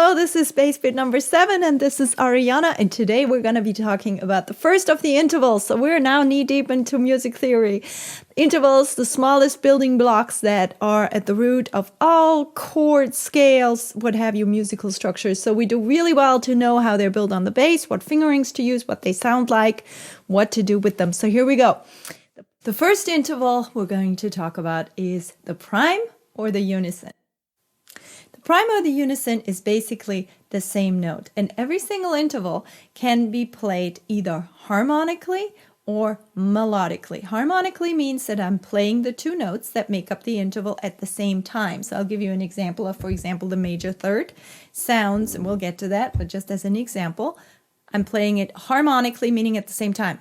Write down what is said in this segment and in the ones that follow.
Hello, this is Bass Bit number 7, and this is Ariane, and today we're going to be talking about the first of the intervals. So we're now knee-deep into music theory. Intervals, the smallest building blocks that are at the root of all chord scales, what have you, musical structures. So we do really well to know how they're built on the bass, what fingerings to use, what they sound like, what to do with them. So here we go. The first interval we're going to talk about is the prime or the unison. Prime or the unison is basically the same note, and every single interval can be played either harmonically or melodically. Harmonically means that I'm playing the two notes that make up the interval at the same time. So I'll give you an example of, for example, the major third sounds, and we'll get to that, but just as an example, I'm playing it harmonically, meaning at the same time.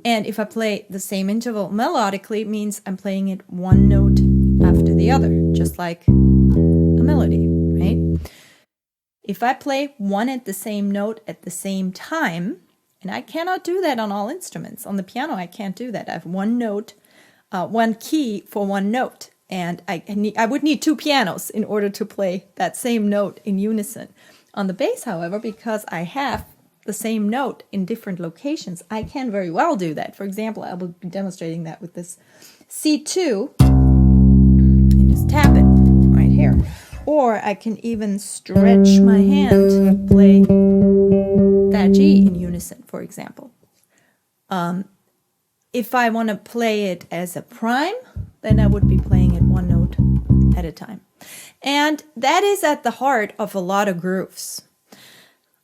And if I play the same interval melodically, it means I'm playing it one note after the other, just like a melody, right? If I play one at the same note at the same time, and I cannot do that on all instruments. On the piano, I can't do that. I have one note, one key for one note, and I would need two pianos in order to play that same note in unison. On the bass, however, because I have the same note in different locations, I can very well do that. For example, I will be demonstrating that with this C2, and just tap it right here. Or I can even stretch my hand to play that G in unison, for example. If I want to play it as a prime, then I would be playing it one note at a time. And that is at the heart of a lot of grooves.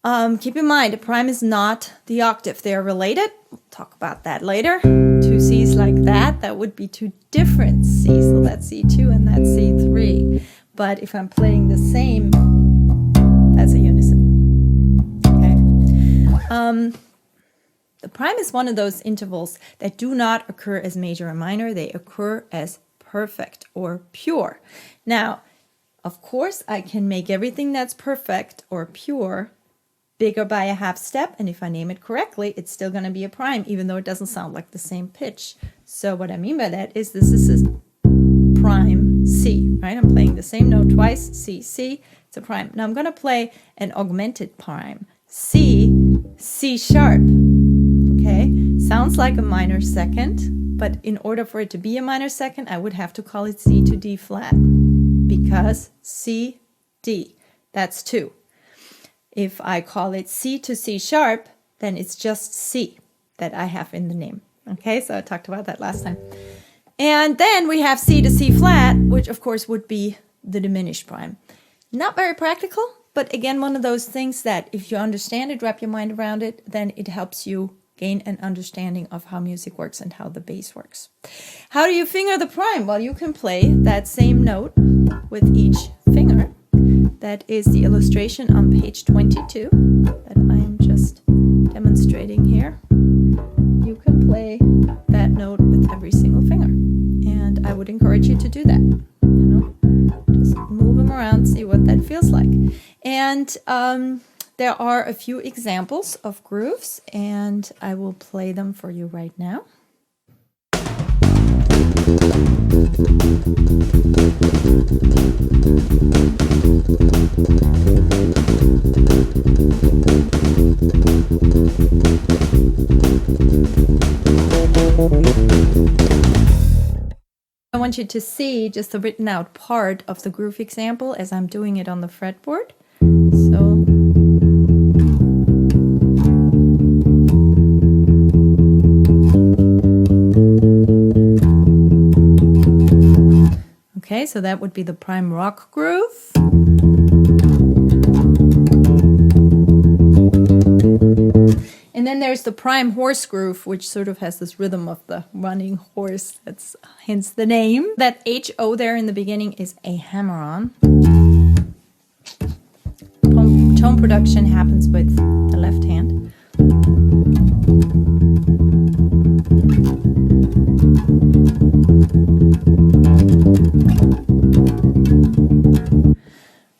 Keep in mind, a prime is not the octave. They are related. We'll talk about that later. Two C's like that would be two different C's. So that's C2 and that's C3. But if I'm playing the same, that's a unison. Okay. The prime is one of those intervals that do not occur as major or minor. They occur as perfect or pure. Now, of course, I can make everything that's perfect or pure bigger by a half step, and if I name it correctly, it's still going to be a prime, even though it doesn't sound like the same pitch. So what I mean by that is this is a prime C, right? I'm playing the same note twice, C, C, it's a prime. Now I'm going to play an augmented prime, C, C sharp, okay? Sounds like a minor second, but in order for it to be a minor second, I would have to call it C to D flat, because C, D, that's two. If I call it C to C sharp, then it's just C that I have in the name. Okay, so I talked about that last time. And then we have C to C flat, which of course would be the diminished prime. Not very practical, but again, one of those things that if you understand it, wrap your mind around it, then it helps you gain an understanding of how music works and how the bass works. How do you finger the prime? Well, you can play that same note with each finger. That is the illustration on page 22 that I am just demonstrating here. You can play that note with every single finger. And I would encourage you to do that. You know, just move them around, see what that feels like. And there are a few examples of grooves, and I will play them for you right now. I want you to see just the written out part of the groove example as I'm doing it on the fretboard. So okay, so that would be the prime rock groove. And then there's the prime horse groove, which sort of has this rhythm of the running horse. That's hence the name. That HO there in the beginning is a hammer-on. Tone production happens with the left hand.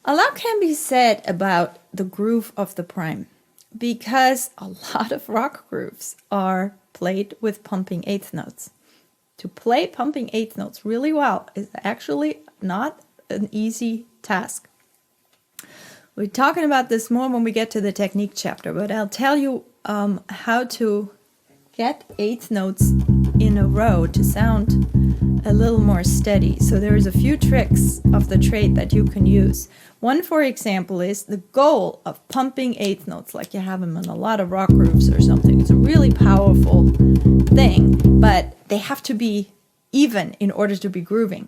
A lot can be said about the groove of the prime, because a lot of rock grooves are played with pumping eighth notes. To play pumping eighth notes really well is actually not an easy task. We're talking about this more when we get to the technique chapter, but I'll tell you how to get eighth notes in a row to sound a little more steady. So there's a few tricks of the trade that you can use. One, for example, is the goal of pumping eighth notes like you have them in a lot of rock grooves or something. It's a really powerful thing, but they have to be even in order to be grooving.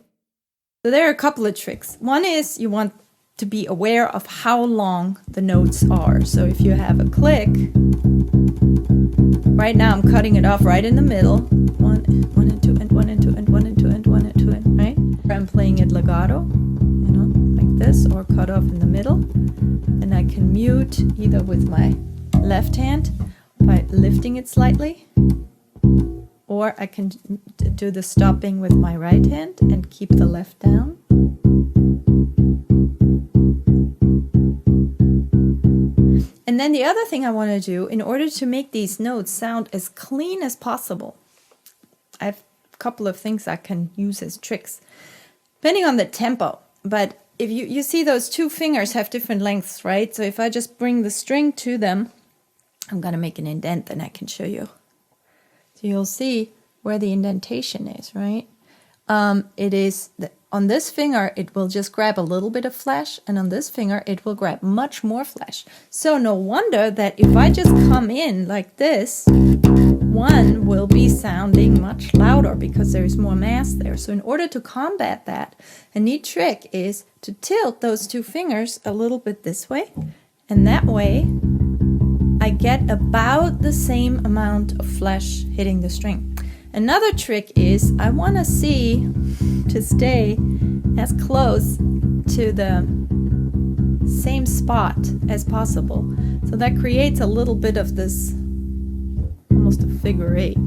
So there are a couple of tricks. One is you want to be aware of how long the notes are. So if you have a click, right now I'm cutting it off right in the middle. One and two, and one and two, and one and two, and one and two, and right? I'm playing it legato, like this, or cut off in the middle. And I can mute either with my left hand by lifting it slightly, or I can do the stopping with my right hand and keep the left down. And then the other thing I want to do in order to make these notes sound as clean as possible, I have a couple of things I can use as tricks, depending on the tempo. But if you see those two fingers have different lengths, right? So if I just bring the string to them, I'm going to make an indent, then I can show you. So you'll see where the indentation is, right? It is on this finger, it will just grab a little bit of flesh, and on this finger, it will grab much more flesh. So no wonder that if I just come in like this, one will be sounding much louder because there's more mass there. So in order to combat that, a neat trick is to tilt those two fingers a little bit this way, and that way I get about the same amount of flesh hitting the string. Another trick is I want to see to stay as close to the same spot as possible. So that creates a little bit of this, almost a figure eight.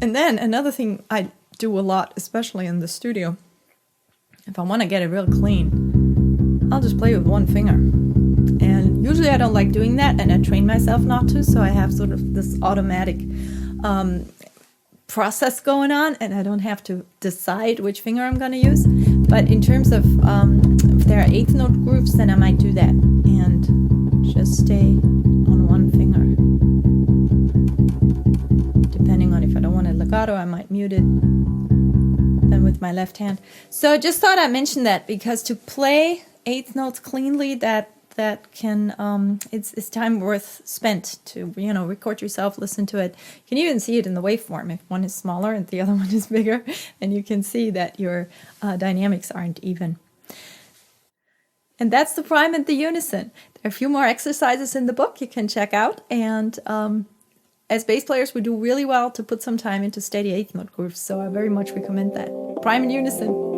And then another thing I do a lot, especially in the studio, if I want to get it real clean, I'll just play with one finger. And usually I don't like doing that, and I train myself not to, so I have sort of this automatic process going on, and I don't have to decide which finger I'm going to use. But in terms of if there are eighth note grooves, then I might do that and just stay on one finger. Depending on if I don't want it legato, I might mute it then with my left hand. So just thought I'd mention that, because to play eighth notes cleanly, that can it's time worth spent to record yourself, listen to it. You can even see it in the waveform. If one is smaller and the other one is bigger, and you can see that your dynamics aren't even. And that's the prime and the unison. There are a few more exercises in the book you can check out, and as bass players, we do really well to put some time into steady eighth note grooves, so I very much recommend that. Prime and unison.